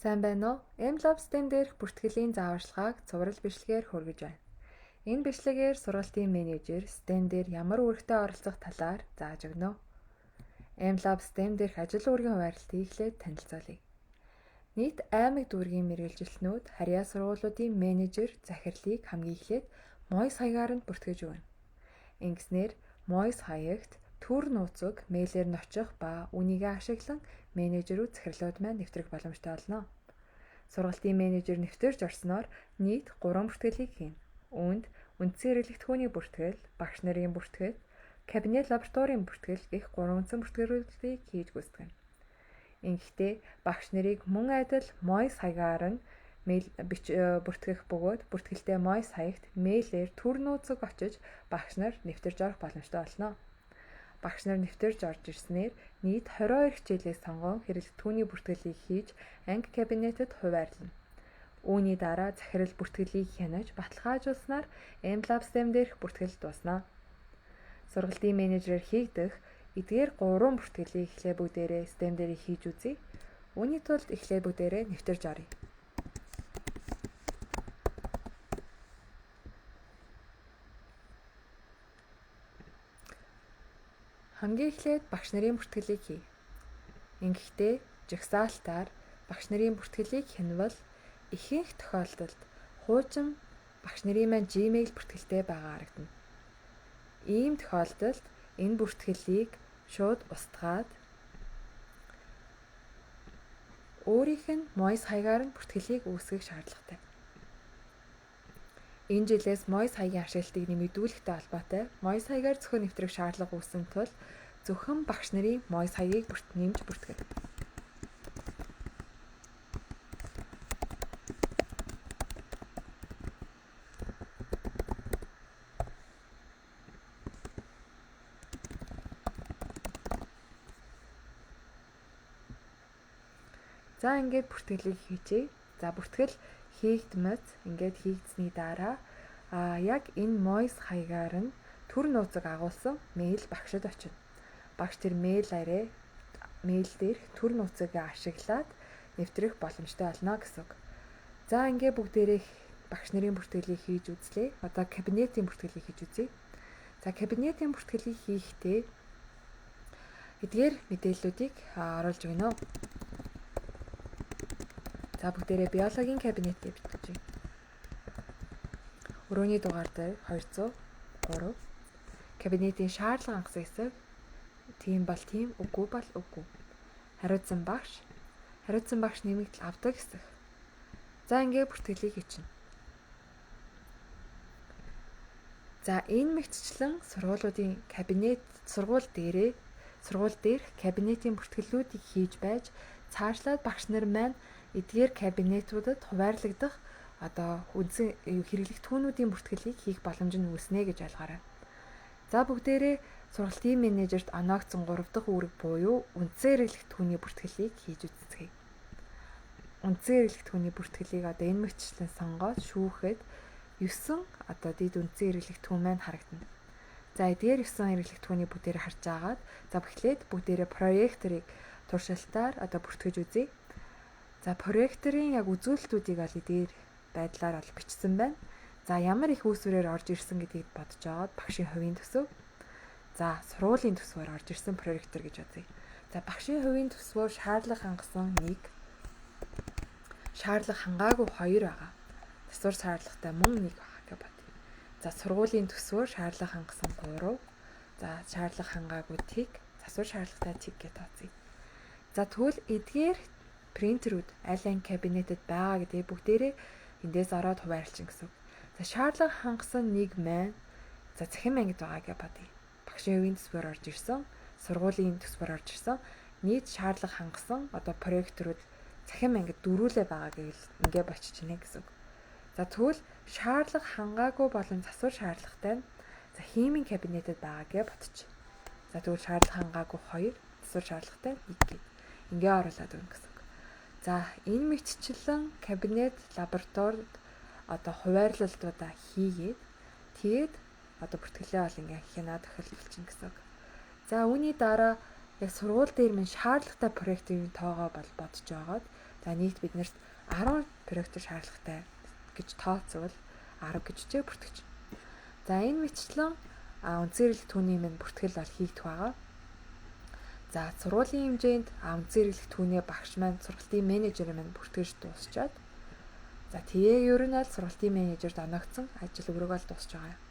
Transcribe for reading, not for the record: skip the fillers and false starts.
Сайн байна уу? MLab STEM дээрх бүртгэлийн зааварчилгааг цуврал бичлэгээр хүргэж байна. Энэ бичлэгээр сургалтын менежер STEM дээр ямар үүрэгтэй оролцох талаар зааж өгнө. MLab STEM дээрх ажил үүргийн хуваарлтыг эхлээд танилцуулъя. Нийт аймаг дүүргийн мэргэжилтнүүд харьяа сургуулиудын менежер захирлыг хамгийн эхлээд MOIS хаягаарнд бүртгэж өгнө. Ингэснээр MOIS хаягт төр нууцыг мэйлээр ночих ба үнийг ашиглан менежерүүд захирлууд маань нэвтрэх боломжтой болно. Сургалтын менежер нэвтэрж орсноор нийт 3 бүртгэлийг хийнэ. Үүнд үндсэн хэрэглэгдэхүүний бүртгэл, багш нарын бүртгэл, кабинет лабораторийн бүртгэл гэх 3 үндсэн бүртгэлүүдийг хийж гүйцэтгэнэ. Ингэхдээ багш нарыг мөн адил MOIS хаягаар нь бүртгэх бөгөөд бүртгэлтэй MOIS хаягт мэйлээр төр нууцыг очиж багш нар нэвтэрж орох боломжтой болно. Багш нар нэвтэрж орж ирснээр нийт 22 хичээлээс сонгон хэрэглэгдэхүүний бүртгэлийг хийж анги кабинетэд хуваарлана. Үүний дараа захирал бүртгэлийг хянаж баталгаажуулснаар MLab STEM дээрх бүртгэл дуусна. Сургалтын менежерээр хийгдэх эдгээр 3 бүртгэлийг эхлээ бүгдээрээ STEM дээр хийж үзье. Үүний тулд эхлээ бүгдээрээ нэвтэрж оръё. Хамгийн эхлээд багш нарын бүртгэлийг хий. Ингэхдээ жагсаалтаар багш нарын бүртгэлийг хянавал ихэнх тохиолдолд хуучин багш нарын маань Gmail бүртгэлтэй байгаа харагдана. Ийм тохиолдолд энэ бүртгэлийг шууд устгаад өөрийнх нь MOIS хаягаар нь бүртгэлийг үүсгэх шаардлагатай. Энэ жилээс MOIS хаягийн ашиглалтыг нэмэгдүүлэхтэй холбоотой MOIS хаягаар зөвхөн нэвтрэх шаардлага үүсэн тул зөвхөн багш нарын MOIS хаягийг нэмж бүртгэв. За ингээд бүртгэлийг хийчихье. За бүртгэл хийгдмэц ингээд хийгдсэний дараа яг энэ MOIS хаягаар нь төр нууцыг агуулсан мэйл багшид очино. Багш тэр мэйл дээр төр нууцыг ашиглаад нэвтрэх боломжтой болно гэсэн үг. За ингээд бүгдээрээ багш нарын бүртгэлийг хийж үзлээ. Одоо кабинетийн бүртгэлийг хийж үзье. За кабинетийн бүртгэлийг хийхдээ эдгээр мэдээллүүдийг оруулж өгнө. За бүгдээрээ биологийн кабинетийг битгэж. Өрөөний дугаар дээр 203. Кабинетийн шаардлага хангасан хэсэг тийм бол тийм, үгүй бол үгүй. Хариуцсан багш нэмэгдэл авдаг хэсэг. За ингээд бүртгэлийг хийчихнэ. За энэ мэгтчлэн сургууль дээрх кабинетийн бүртгэлүүдийг хийж байж цаашлаад багш нар маань эдгээр кабинетуудад хуваарлагдах үндсэн хэрэглэгдэхүүнүүдийн бүртгэлийг хийх боломж нь үүснэ гэж ойлгоорой. За бүгдээрээ сургалтын менежерт оноогдсон 3 дахь үүрэг буюу үндсэн хэрэглэгдэхүүний бүртгэлийг хийж үзцгээе. Үндсэн хэрэглэгдэхүүний бүртгэлийг энэ мэтчлэн сонгоод шүүхэд 9 дид үндсэн хэрэглэгдэхүүн маань харагдана. За эдгээр 9 хэрэглэгдэхүүний бүгдээрээ харж агаад за эхлээд бүгдээрээ проекторыг туршилтаар бүртгэж үзье. За проекторын яг үзүүлэлтүүдийг эдгээр байдлаар бичсэн байна. За ямар их үүсвэрээр орж ирсэн гэдгийг бодож аваад багшийн хувийн төсөв. За сургуулийн төсвөөр орж ирсэн проектор гэж бодъё. За багшийн хувийн төсвөөр шаардлага хангасан 1, шаардлага хангаагүй 2 байгаа. Засвар шаардлагатай мөн 1 байгаа гэж бодъё. За сургуулийн төсвөөр шаардлага хангасан 3, за шаардлага хангаагүй тэг, засвар шаардлагатай тэг гэж тооцъё. За тэгвэл эдгээр принтерүүд аль аль кабинетэд байгаа гэдгийг бүгдээрээ эндээс ороод хуваарлчин гэсэн. За шаардлага хангасан 1 маань за захин ангид байгаа гэж бодъё. Багшийн хувийн төсвөөр орж ирсэн, сургуулийн төсвөөр орж ирсэн, нийт шаардлага хангасан проекторууд захин ангид дөрвөлээ байгаа гэж ингээд болчихно гэсэн. За тэгвэл шаардлага хангаагүй болон засвар шаардлагатай нь за химийн кабинетэд байгаа гэж бодчих. За тэгвэл шаардлага хангаагүй 2, засвар шаардлагатай 1 гэж ингээд оруулаад өгнө гэсэн. За энэ мэтчлэн кабинет лабораторид хуваарлалтуудаа хийгээд тэгээд бүртгэлээ бол ингээ хянаад эхэлчихнэ гэсэн. За үүний дараа яг сургууль дээр минь шаардлагатай проектын тоогоо бодож байгаад За нийт биднэрт 10 проектор шаардлагатай гэж тооцвол 10 гэж ч бүртгэж. За энэ мэтчлэн үндсэрлэх түүний минь бүртгэл бол хийгдэх байгаа. За сургуулийн хэмжээнд үндсэрлэх түүний багш маань сургалтын менежер маань бүртгэж дуусчаад за тэгээ ер нь аль сургалтын менежерд оногдсон ажил өрөөгөл дуусч байгаа юм.